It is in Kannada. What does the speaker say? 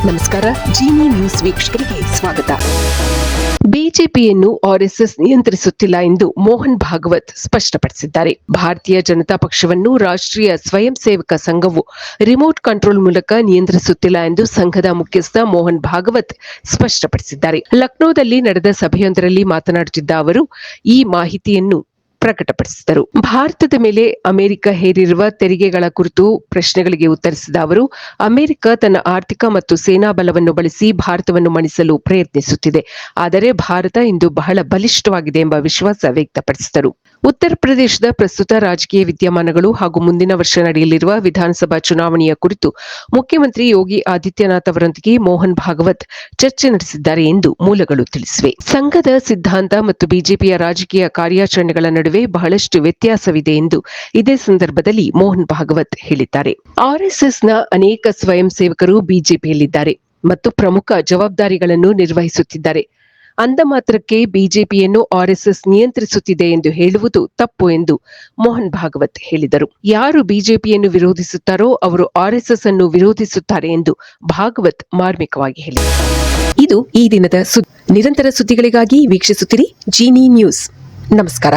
ನಮಸ್ಕಾರ. ಜಿನಿ ನ್ಯೂಸ್ ವೀಕ್ಷಕರಿಗೆ ಸ್ವಾಗತ. ಬಿಜೆಪಿಯನ್ನು ಆರ್ಎಸ್ಎಸ್ ನಿಯಂತ್ರಿಸುತ್ತಿಲ್ಲ ಎಂದು ಮೋಹನ್ ಭಾಗವತ್ ಸ್ಪಷ್ಟಪಡಿಸಿದ್ದಾರೆ. ಭಾರತೀಯ ಜನತಾ ಪಕ್ಷವನ್ನು ರಾಷ್ಟ್ರೀಯ ಸ್ವಯಂ ಸೇವಕ ಸಂಘವು ರಿಮೋಟ್ ಕಂಟ್ರೋಲ್ ಮೂಲಕ ನಿಯಂತ್ರಿಸುತ್ತಿಲ್ಲ ಎಂದು ಸಂಘದ ಮುಖ್ಯಸ್ಥ ಮೋಹನ್ ಭಾಗವತ್ ಸ್ಪಷ್ಟಪಡಿಸಿದ್ದಾರೆ. ಲಕ್ನೋದಲ್ಲಿ ನಡೆದ ಸಭೆಯೊಂದರಲ್ಲಿ ಮಾತನಾಡುತ್ತಿದ್ದ ಅವರು ಈ ಮಾಹಿತಿಯನ್ನು ಪ್ರಕಟಪಡಿಸಿದರು. ಭಾರತದ ಮೇಲೆ ಅಮೆರಿಕ ಹೇರಿರುವ ತೆರಿಗೆಗಳ ಕುರಿತು ಪ್ರಶ್ನೆಗಳಿಗೆ ಉತ್ತರಿಸಿದ ಅವರು, ಅಮೆರಿಕ ತನ್ನ ಆರ್ಥಿಕ ಮತ್ತು ಸೇನಾ ಬಲವನ್ನು ಬಳಸಿ ಭಾರತವನ್ನು ಮಣಿಸಲು ಪ್ರಯತ್ನಿಸುತ್ತಿದೆ. ಆದರೆ ಭಾರತ ಇಂದು ಬಹಳ ಬಲಿಷ್ಠವಾಗಿದೆ ಎಂಬ ವಿಶ್ವಾಸ ವ್ಯಕ್ತಪಡಿಸಿದರು. ಉತ್ತರ ಪ್ರದೇಶದ ಪ್ರಸ್ತುತ ರಾಜಕೀಯ ವಿದ್ಯಮಾನಗಳು ಹಾಗೂ ಮುಂದಿನ ವರ್ಷ ನಡೆಯಲಿರುವ ವಿಧಾನಸಭಾ ಚುನಾವಣೆಯ ಕುರಿತು ಮುಖ್ಯಮಂತ್ರಿ ಯೋಗಿ ಆದಿತ್ಯನಾಥ್ ಅವರೊಂದಿಗೆ ಮೋಹನ್ ಭಾಗವತ್ ಚರ್ಚೆ ನಡೆಸಿದ್ದಾರೆ ಎಂದು ಮೂಲಗಳು ತಿಳಿಸಿವೆ. ಸಂಘದ ಸಿದ್ಧಾಂತ ಮತ್ತು ಬಿಜೆಪಿಯ ರಾಜಕೀಯ ಕಾರ್ಯಾಚರಣೆಗಳ ನಡುವೆ ಬಹಳಷ್ಟು ವ್ಯತ್ಯಾಸವಿದೆ ಎಂದು ಇದೇ ಸಂದರ್ಭದಲ್ಲಿ ಮೋಹನ್ ಭಾಗವತ್ ಹೇಳಿದ್ದಾರೆ. ಆರ್ಎಸ್ಎಸ್ನ ಅನೇಕ ಸ್ವಯಂ ಸೇವಕರು ಬಿಜೆಪಿಯಲ್ಲಿದ್ದಾರೆ ಮತ್ತು ಪ್ರಮುಖ ಜವಾಬ್ದಾರಿಗಳನ್ನು ನಿರ್ವಹಿಸುತ್ತಿದ್ದಾರೆ. ಅಂದ ಮಾತ್ರಕ್ಕೆ ಬಿಜೆಪಿಯನ್ನು ಆರ್ಎಸ್ಎಸ್ ನಿಯಂತ್ರಿಸುತ್ತಿದೆ ಎಂದು ಹೇಳುವುದು ತಪ್ಪು ಎಂದು ಮೋಹನ್ ಭಾಗವತ್ ಹೇಳಿದರು. ಯಾರು ಬಿಜೆಪಿಯನ್ನು ವಿರೋಧಿಸುತ್ತಾರೋ ಅವರು ಆರ್ಎಸ್ಎಸ್ ಅನ್ನು ವಿರೋಧಿಸುತ್ತಾರೆ ಎಂದು ಭಾಗವತ್ ಮಾರ್ಮಿಕವಾಗಿ ಹೇಳಿದರು. ಇದು ಈ ದಿನದ ನಿರಂತರ ಸುದ್ದಿಗಳಿಗಾಗಿ ವೀಕ್ಷಿಸುತ್ತಿರಿ ಜಿನಿ ನ್ಯೂಸ್. ನಮಸ್ಕಾರ.